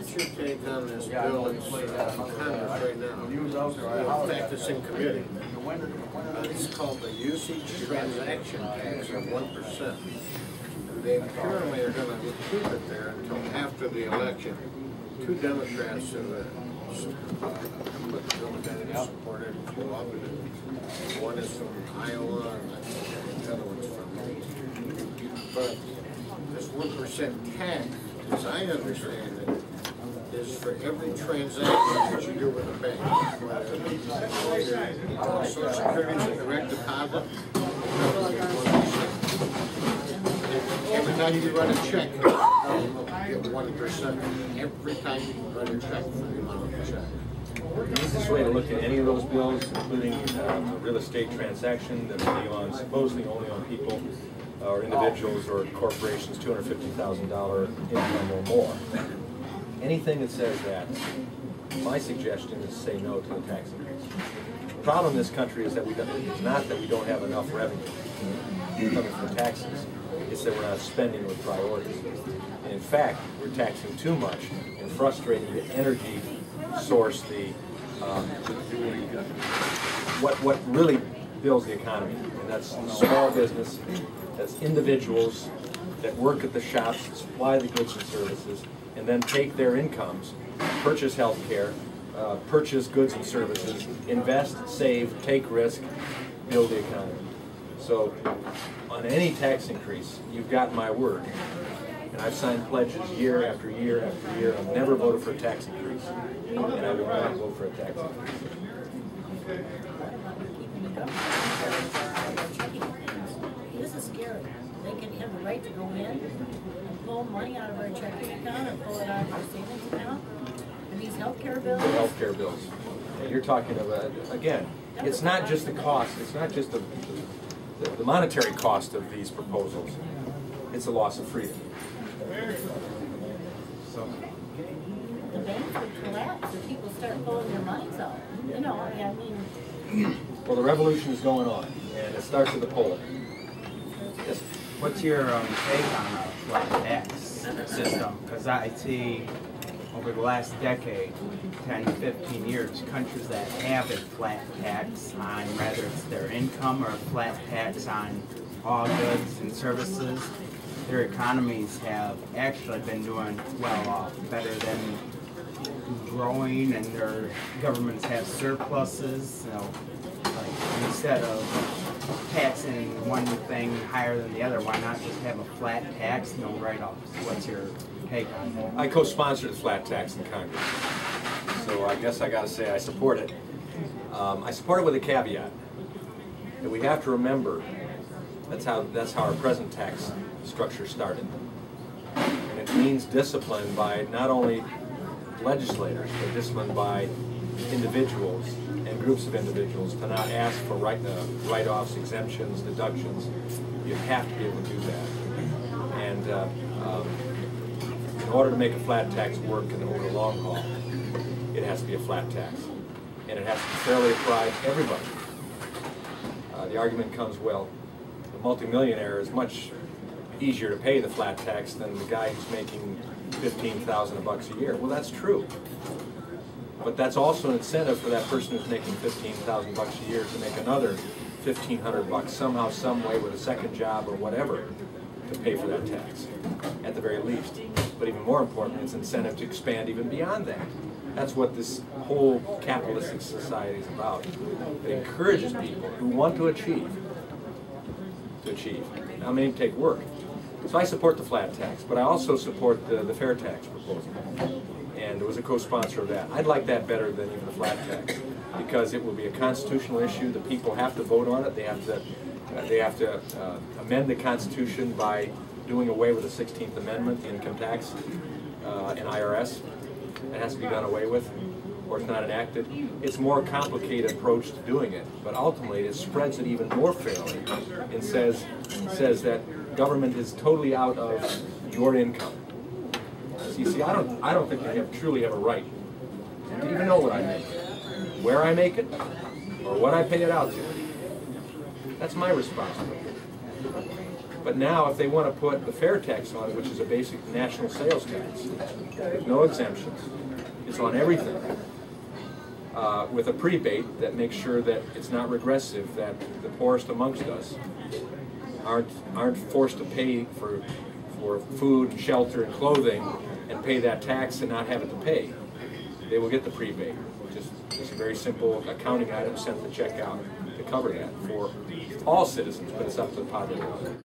What's your take on this bill that's in Congress right now? In fact, it's in committee. It's called the usage transaction tax of 1%. They apparently are going to keep it there until after the election. Two Democrats have put the bill together supported it. One is from Iowa and the other one's from But this 1% tax, as I understand it, is for every transaction that you do with a bank. Whether Social Security is a direct deposit, every time you run a check, you get 1%. Every time you run a check for the amount of the check. The easiest way to look at any of those bills, including a real estate transaction that will be on supposedly only on people or individuals or corporations $250,000 income or more. Anything that says that, my suggestion is say no to the tax increase. The problem in this country is that it's not that we don't have enough revenue coming from taxes, it's that we're not spending with priorities. And in fact, we're taxing too much and frustrating the energy source, what really builds the economy, and that's small business, that's individuals that work at the shops, supply the goods and services, and then take their incomes, purchase health care, purchase goods and services, invest, save, take risk, build the economy. So on any tax increase, you've got my word. And I've signed pledges year after year after year. I've never voted for a tax increase, and I will not vote for a tax increase. This is scary. They can have the right to go in and pull money out of our checking account or pull it out of our savings account. And these healthcare bills. The healthcare bills. And you're talking about, again, it's not just the cost. It's not just the monetary cost of these proposals. It's a loss of freedom. So the banks would collapse if people start pulling their monies out. You know, I mean. Well, the revolution is going on, and it starts at the poll. Yes. What's your take on the flat tax system? Because I see over the last decade, 10, 15 years, countries that have a flat tax on whether it's their income or a flat tax on all goods and services, their economies have actually been doing well off, better than growing, and their governments have surpluses. You know, like instead of taxing one thing higher than the other, why not just have a flat tax, no write-offs? What's your take on that? I co-sponsored the flat tax in Congress, so I guess I got to say I support it. I support it with a caveat that we have to remember that's how our present tax structure started, and it means discipline by not only legislators but discipline by individuals and groups of individuals to not ask for write-offs, exemptions, deductions. You have to be able to do that, and in order to make a flat tax work over the long haul, it has to be a flat tax, and it has to be fairly applied to everybody. The argument comes, well, the multimillionaire is much easier to pay the flat tax than the guy who's making $15,000 a year. Well, that's true, but that's also an incentive for that person who's making $15,000 a year to make another $1,500 somehow, some way, with a second job or whatever, to pay for that tax, at the very least. But even more important, it's incentive to expand even beyond that. That's what this whole capitalistic society is about. It encourages people who want to achieve. Now, it may take work. So I support the flat tax, but I also support the fair tax proposal. And it was a co-sponsor of that. I'd like that better than even the flat tax, because it will be a constitutional issue. The people have to vote on it. They have to amend the Constitution by doing away with the 16th Amendment, income tax, and IRS. It has to be done away with, or it's not enacted. It's a more complicated approach to doing it, but ultimately it spreads it even more fairly and says that government is totally out of your income. See, I don't think I truly have a right to even know what I make, where I make it, or what I pay it out to. That's my responsibility. But now, if they want to put the fair tax on it, which is a basic national sales tax, with no exemptions, it's on everything, with a prebate that makes sure that it's not regressive, that the poorest amongst us aren't forced to pay for food and shelter and clothing and pay that tax and not have it to pay. They will get the prebate. Just a very simple accounting item, sent the check out to cover that for all citizens, but it's up to the populace.